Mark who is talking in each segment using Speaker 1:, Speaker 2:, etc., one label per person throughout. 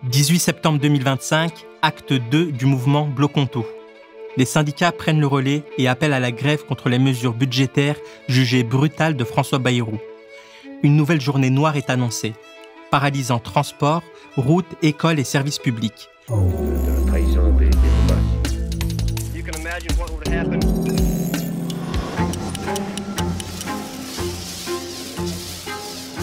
Speaker 1: 18 septembre 2025, acte 2 du mouvement Bloquons tout. Les syndicats prennent le relais et appellent à la grève contre les mesures budgétaires jugées brutales de François Bayrou. Une nouvelle journée noire est annoncée, paralysant transport, routes, écoles et services publics.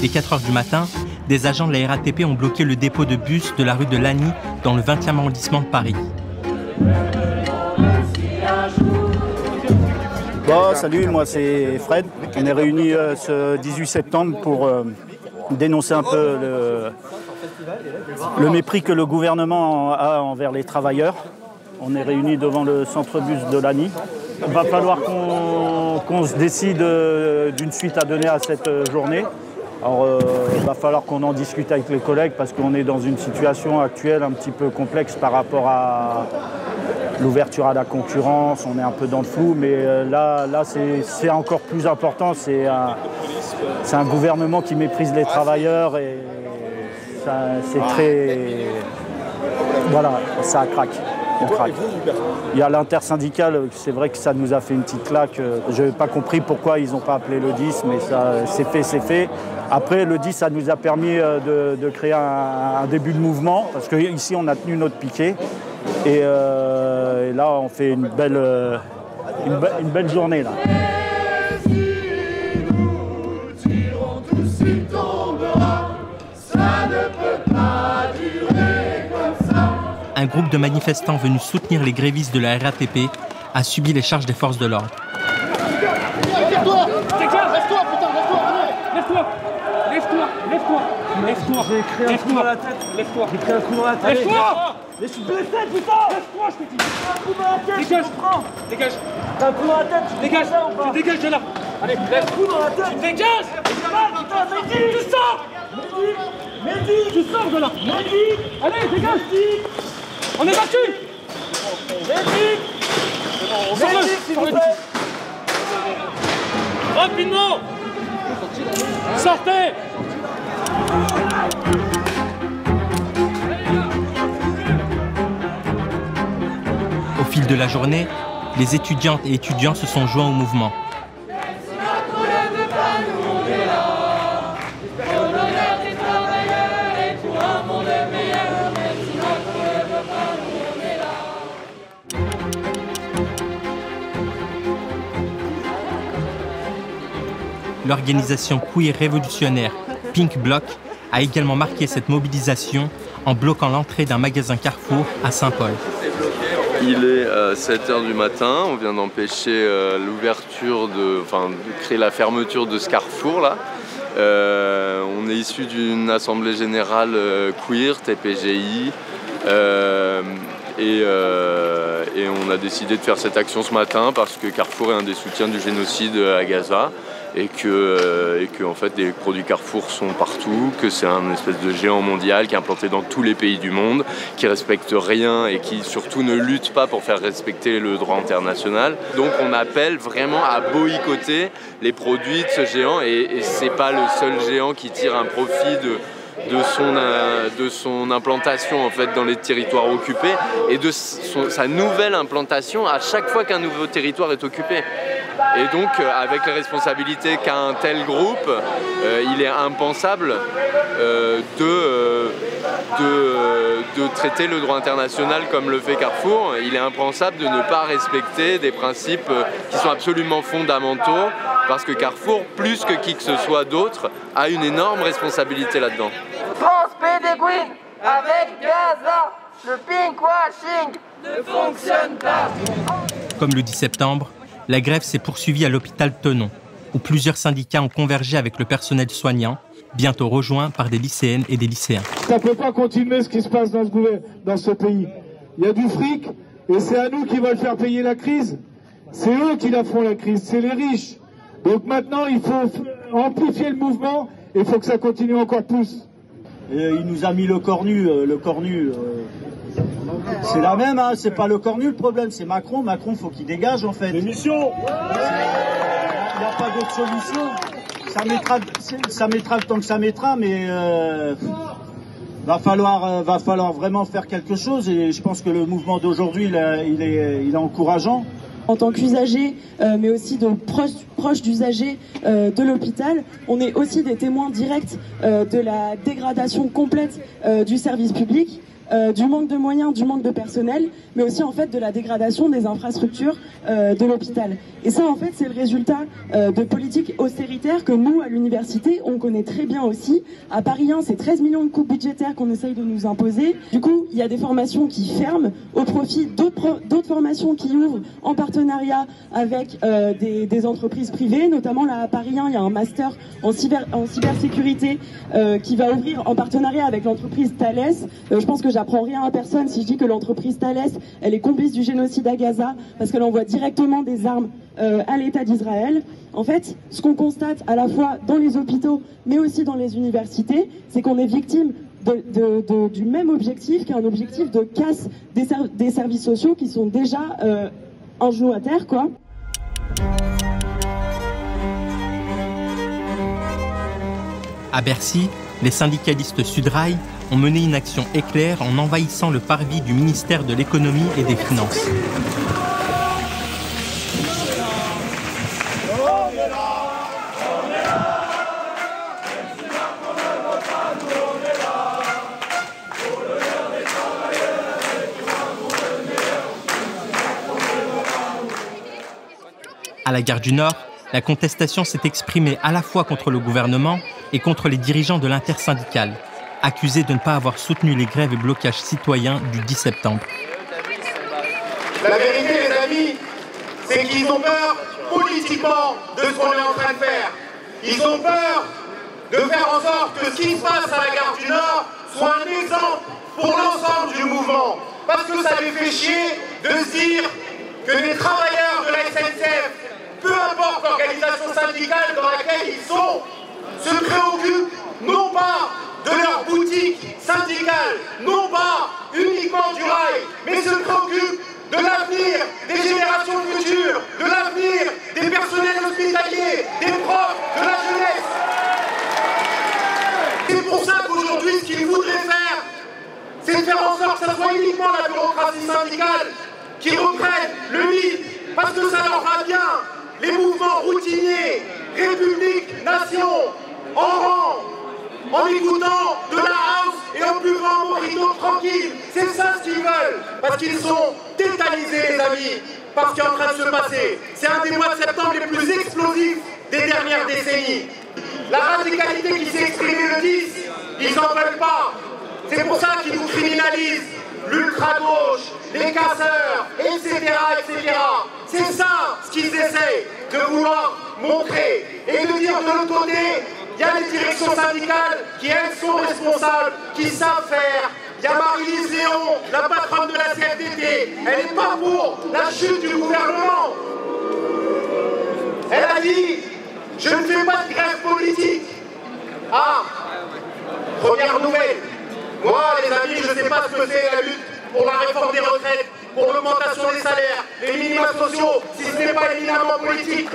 Speaker 1: Dès 4 heures du matin, des agents de la RATP ont bloqué le dépôt de bus de la rue de Lagny dans le 20e arrondissement de Paris.
Speaker 2: Bon, salut, moi c'est Fred. On est réunis ce 18 septembre pour dénoncer un peu le mépris que le gouvernement a envers les travailleurs. On est réunis devant le centre-bus de Lagny. Il va falloir qu'on se décide d'une suite à donner à cette journée. Alors, il va falloir qu'on en discute avec les collègues parce qu'on est dans une situation actuelle un petit peu complexe par rapport à l'ouverture à la concurrence. On est un peu dans le flou, mais là c'est encore plus important. C'est un gouvernement qui méprise les travailleurs et c'est très... Voilà, ça craque. On craque. Il y a l'intersyndicale, c'est vrai que ça nous a fait une petite claque. Je n'ai pas compris pourquoi ils n'ont pas appelé le 10, mais ça, c'est fait. Après, le 10, ça nous a permis de créer un début de mouvement, parce qu'ici, on a tenu notre piquet. Et là, on fait une belle journée. Là.
Speaker 1: Un groupe de manifestants venus soutenir les grévistes de la RATP a subi les charges des forces de l'ordre.
Speaker 3: Lève-toi, putain, lève-toi. J'ai écrit un coup dans la tête. Lève-toi. J'ai écrit un coup dans la tête. Lève-toi. Mais je suis blessé, putain. Lève-toi, je te dis. Un coup dans la tête. Dégage. T'as un coup dans la tête. Dégage. Tu dégages de là. Allez, lève. Un coup dans la tête. Tu dégages. Putain, Mehdi. Tu sors. Mehdi. Tu sors de là. Mehdi. Allez, dégage. On est battu. Mehdi. Mehdi, s'il vous plaît. Rapidement. Sortez.
Speaker 1: Au fil de la journée, les étudiantes et étudiants se sont joints au mouvement. L'organisation queer révolutionnaire Pink Bloc a également marqué cette mobilisation en bloquant l'entrée d'un magasin Carrefour à Saint-Paul.
Speaker 4: Il est 7h du matin, on vient d'empêcher l'ouverture, de créer la fermeture de ce Carrefour là. On est issu d'une assemblée générale queer, TPGI, et on a décidé de faire cette action ce matin parce que Carrefour est un des soutiens du génocide à Gaza. Et que en fait les produits Carrefour sont partout, que c'est un espèce de géant mondial qui est implanté dans tous les pays du monde, qui respecte rien et qui surtout ne lutte pas pour faire respecter le droit international. Donc on appelle vraiment à boycotter les produits de ce géant et c'est pas le seul géant qui tire un profit de son implantation en fait dans les territoires occupés et de sa nouvelle implantation à chaque fois qu'un nouveau territoire est occupé. Et donc, avec les responsabilités qu'a un tel groupe, il est impensable de traiter le droit international comme le fait Carrefour. Il est impensable de ne pas respecter des principes qui sont absolument fondamentaux, parce que Carrefour, plus que qui que ce soit d'autre, a une énorme responsabilité là-dedans.
Speaker 5: France Pédéguine avec Gaza, le pinkwashing ne fonctionne pas.
Speaker 1: Comme le 10 septembre, la grève s'est poursuivie à l'hôpital Tenon, où plusieurs syndicats ont convergé avec le personnel soignant, bientôt rejoints par des lycéennes et des lycéens.
Speaker 6: Ça ne peut pas continuer ce qui se passe dans ce pays. Il y a du fric et c'est à nous qui veulent faire payer la crise. C'est eux qui la font la crise, c'est les riches. Donc maintenant, il faut amplifier le mouvement et il faut que ça continue encore plus.
Speaker 2: Et il nous a mis le cornu. C'est la même, hein, c'est pas le cornu le problème, c'est Macron. Macron, faut qu'il dégage en fait.
Speaker 6: Démission.
Speaker 2: Il n'y a pas d'autre solution. Ça mettra le temps que ça mettra, mais Va falloir vraiment faire quelque chose et je pense que le mouvement d'aujourd'hui, il est encourageant.
Speaker 7: En tant qu'usager, mais aussi de proches d'usagers de l'hôpital, on est aussi des témoins directs de la dégradation complète du service public, du manque de moyens, du manque de personnel, mais aussi en fait de la dégradation des infrastructures de l'hôpital. Et ça en fait c'est le résultat de politiques austéritaires que nous à l'université on connaît très bien aussi. À Paris 1 c'est 13 millions de coupes budgétaires qu'on essaye de nous imposer. Du coup il y a des formations qui ferment au profit d'autres formations qui ouvrent en partenariat avec des entreprises privées, notamment là à Paris 1 il y a un master en cybersécurité qui va ouvrir en partenariat avec l'entreprise Thales. Je pense que j'apprends rien à personne si je dis que l'entreprise Thales, elle est complice du génocide à Gaza parce qu'elle envoie directement des armes à l'État d'Israël. En fait, ce qu'on constate à la fois dans les hôpitaux mais aussi dans les universités, c'est qu'on est victime du même objectif, qui est un objectif de casse des services sociaux qui sont déjà un genou à terre, quoi.
Speaker 1: À Bercy, les syndicalistes Sudrail ont mené une action éclair en envahissant le parvis du ministère de l'économie et des finances. À la gare du Nord, la contestation s'est exprimée à la fois contre le gouvernement et contre les dirigeants de l'intersyndicale, accusés de ne pas avoir soutenu les grèves et blocages citoyens du 10 septembre.
Speaker 8: La vérité, les amis, c'est qu'ils ont peur politiquement de ce qu'on est en train de faire. Ils ont peur de faire en sorte que ce qui se passe à la gare du Nord soit un exemple pour l'ensemble du mouvement. Parce que ça les fait chier de se dire que les travailleurs de la SNCF, peu importe l'organisation syndicale dans laquelle ils sont, se préoccupent non pas de leur boutique syndicale, non pas uniquement du rail, mais se préoccupent de l'avenir des générations futures, de l'avenir des personnels hospitaliers, des profs, de la jeunesse. C'est pour ça qu'aujourd'hui, ce qu'ils voudraient faire, c'est de faire en sorte que ce soit uniquement la bureaucratie syndicale qui reprenne le lead, parce que ça leur va bien. Les mouvements routiniers, République, Nation, en rang, en écoutant de la house et en buvant un mojito tranquille. C'est ça ce qu'ils veulent, parce qu'ils sont tétanisés, les amis, par ce qui est en train de se passer. C'est un des mois de septembre les plus explosifs des dernières décennies. La radicalité qui s'est exprimée le 10, ils n'en veulent pas. C'est pour ça qu'ils nous criminalisent. L'ultra-gauche, les casseurs, etc., etc. C'est ça ce qu'ils essayent de vouloir montrer et de dire de l'autre côté, il y a les directions syndicales qui, elles, sont responsables, qui savent faire. Il y a Marie-Lise Léon, la patronne de la CFDT, elle n'est pas pour la chute du gouvernement. Elle a dit, je ne fais pas de grève politique. Ah, première nouvelle. Moi, les amis, je ne sais pas ce que c'est la lutte pour la réforme des retraites, pour l'augmentation des salaires, les minima sociaux, si ce n'est pas éminemment politique.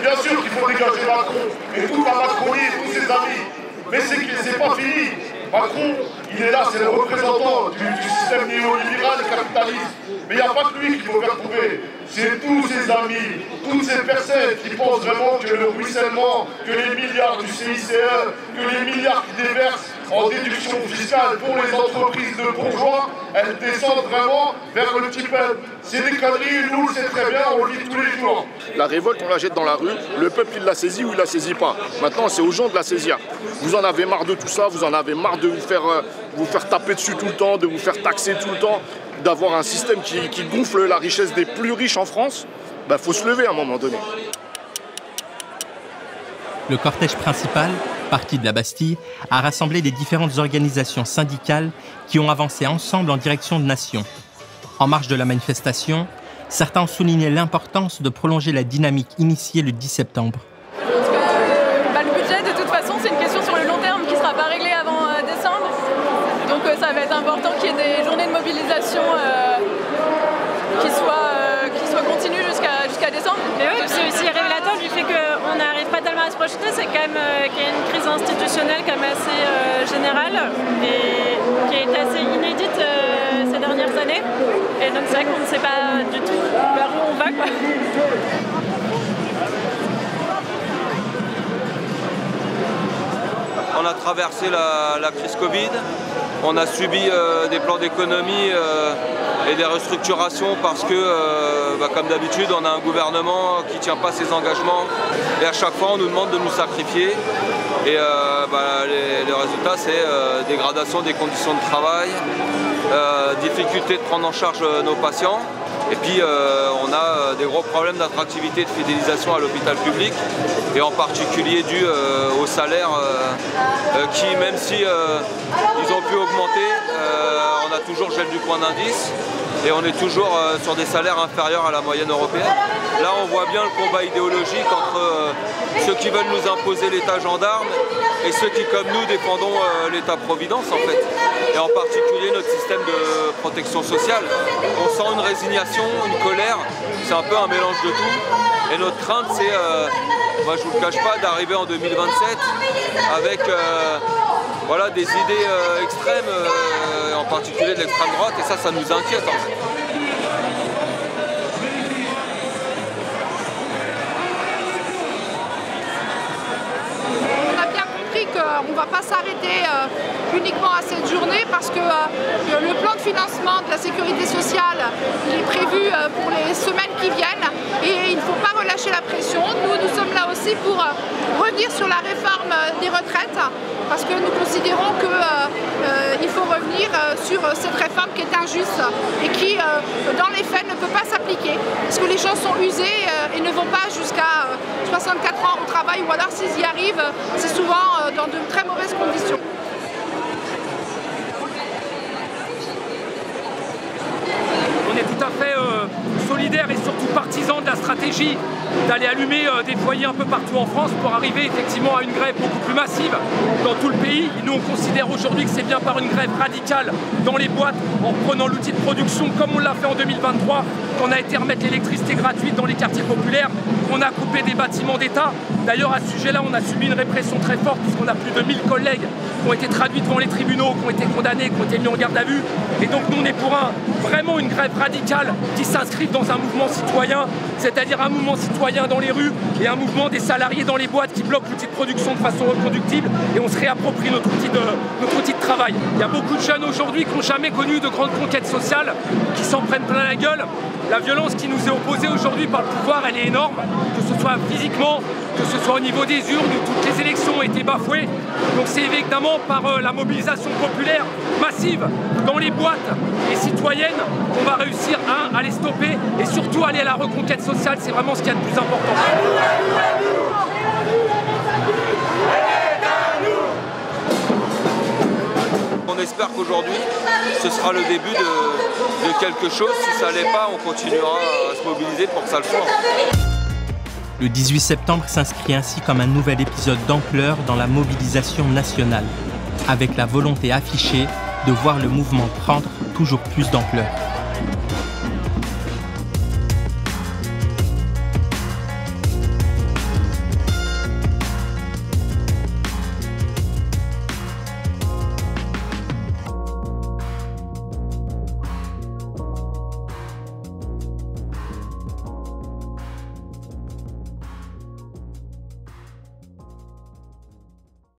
Speaker 9: Bien sûr qu'il faut dégager Macron et toute la Macronie et tous ses amis. Mais c'est pas fini. Macron, il est là, c'est le représentant du système néolibéral et capitaliste. Mais il n'y a pas que lui qu'il faut faire trouver. C'est tous ses amis, toutes ces personnes qui pensent vraiment que le ruissellement, que les milliards du CICE, que les milliards qui déversent en déduction fiscale pour les entreprises de bourgeois, elles descendent vraiment vers le petit peuple. C'est des conneries, nous le sait très bien, on le dit tous les jours.
Speaker 10: La révolte, on la jette dans la rue, le peuple il la saisit ou il la saisit pas. Maintenant c'est aux gens de la saisir. Vous en avez marre de tout ça, vous en avez marre de vous faire taper dessus tout le temps, de vous faire taxer tout le temps, d'avoir un système qui gonfle la richesse des plus riches en France. Bah faut se lever à un moment donné.
Speaker 1: Le cortège principal, parti de la Bastille, a rassemblé les différentes organisations syndicales qui ont avancé ensemble en direction de Nation. En marge de la manifestation, certains ont souligné l'importance de prolonger la dynamique initiée le 10 septembre.
Speaker 11: Le budget, de toute façon, c'est une question sur le long terme qui ne sera pas réglée avant décembre. Donc ça va être important qu'il y ait des journées de mobilisation qui soient continues jusqu'à décembre.
Speaker 12: Mais oui, c'est aussi révélateur du fait qu'on n'arrive pas tellement à se projeter, c'est quand même qu'il y a une crise institutionnelle quand même assez générale et qui a été assez inédite ces dernières années. Et donc c'est vrai qu'on ne sait pas du tout vers où on va, quoi.
Speaker 13: On a traversé la crise Covid, on a subi des plans d'économie et des restructurations parce que, comme d'habitude, on a un gouvernement qui ne tient pas ses engagements et à chaque fois on nous demande de nous sacrifier. Et le résultat, c'est dégradation des conditions de travail, difficulté de prendre en charge nos patients. Et puis on a des gros problèmes d'attractivité et de fidélisation à l'hôpital public, et en particulier dû aux salaires qui, même si ils ont pu augmenter, on a toujours gel du point d'indice et on est toujours sur des salaires inférieurs à la moyenne européenne. Là on voit bien le combat idéologique entre ceux qui veulent nous imposer l'État gendarme et ceux qui, comme nous, défendons l'État-providence en fait. Et en particulier notre système de protection sociale. On sent une résignation, une colère, c'est un peu un mélange de tout. Et notre crainte, c'est, moi je ne vous le cache pas, d'arriver en 2027 avec des idées extrêmes, en particulier de l'extrême droite, et ça nous inquiète en fait.
Speaker 14: On ne va pas s'arrêter uniquement à cette journée parce que le plan de financement de la sécurité sociale il est prévu pour les semaines qui viennent et il ne faut pas relâcher la pression. Nous sommes là aussi pour revenir sur la réforme des retraites parce que nous considérons qu'il faut revenir sur cette réforme qui est injuste et qui, dans les faits, ne peut pas s'appliquer parce que les gens sont usés et ne vont pas jusqu'à 64 ans au travail ou alors s'ils y arrivent, c'est souvent dans de très mauvaises conditions.
Speaker 3: On est tout à fait solidaires et surtout partisans de la stratégie d'aller allumer des foyers un peu partout en France pour arriver effectivement à une grève beaucoup plus massive dans tout le pays. Et nous on considère aujourd'hui que c'est bien par une grève radicale dans les boîtes, en prenant l'outil de production comme on l'a fait en 2023, qu'on a été remettre l'électricité gratuite dans les quartiers populaires, qu'on a coupé des bâtiments d'État. D'ailleurs à ce sujet-là on a subi une répression très forte puisqu'on a plus de 1000 collègues qui ont été traduits devant les tribunaux, qui ont été condamnés, qui ont été mis en garde à vue. Et donc nous on est pour vraiment une grève radicale qui s'inscrive dans un mouvement citoyen, c'est-à-dire un mouvement citoyen dans les rues et un mouvement des salariés dans les boîtes qui bloquent l'outil de production de façon reconductible et on se réapproprie notre outil de travail. Il y a beaucoup de jeunes aujourd'hui qui n'ont jamais connu de grandes conquêtes sociales, qui s'en prennent plein la gueule. La violence qui nous est opposée aujourd'hui par le pouvoir, elle est énorme, que ce soit physiquement, que ce soit au niveau des urnes où toutes les élections ont été bafouées. Donc c'est évidemment par la mobilisation populaire massive dans les boîtes et citoyennes qu'on va réussir à les stopper et surtout aller à la reconquête sociale, c'est vraiment ce qu'il y a de plus important.
Speaker 13: On espère qu'aujourd'hui, ce sera le début de quelque chose. Si ça l'est pas, on continuera à se mobiliser pour que ça le soit.
Speaker 1: Le 18 septembre s'inscrit ainsi comme un nouvel épisode d'ampleur dans la mobilisation nationale, avec la volonté affichée de voir le mouvement prendre toujours plus d'ampleur.